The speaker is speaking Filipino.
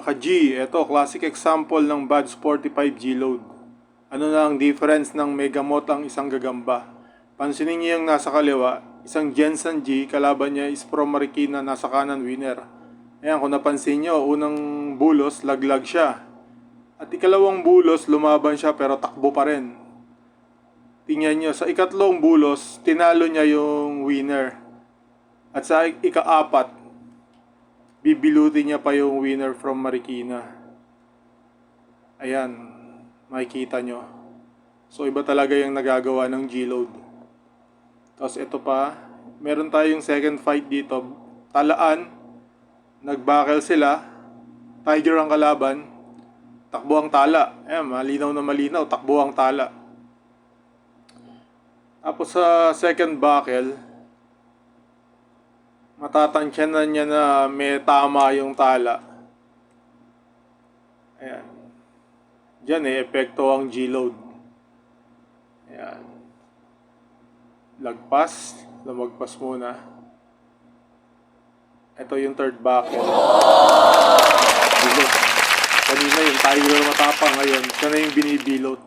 ka-G, ito classic example ng Buds 45 G-Load. Ano na ang difference ng Megamot ang isang gagamba? Pansinin niyo yung nasa kaliwa, isang Jensen G, kalaban niya is Pro Marikina, nasa kanan winner. Ayan, kung napansin niyo, unang bulos, laglag siya. At ikalawang bulos, lumaban siya pero takbo pa rin. Tingnan niyo, sa ikatlong bulos, tinalo niya yung winner. At sa ika-apat, bibilutin niya pa yung winner from Marikina. Ayan, makikita nyo. So iba talaga yung nagagawa ng G-Load. Tapos ito pa, meron tayong second fight dito. Talaan, nagbakel sila. Tiger ang kalaban. Takbo ang tala. Ayan, malinaw na malinaw, takbo ang tala. Tapos sa second buckle, matatansyanan niya na may tama yung tala. Ayan. Diyan epekto ang G-Load. Ayan. Lagpas. Lumagpas muna. Ito yung third buckle. Bilot. Kanina yung tiger matapang, ngayon siya na yung binibilot.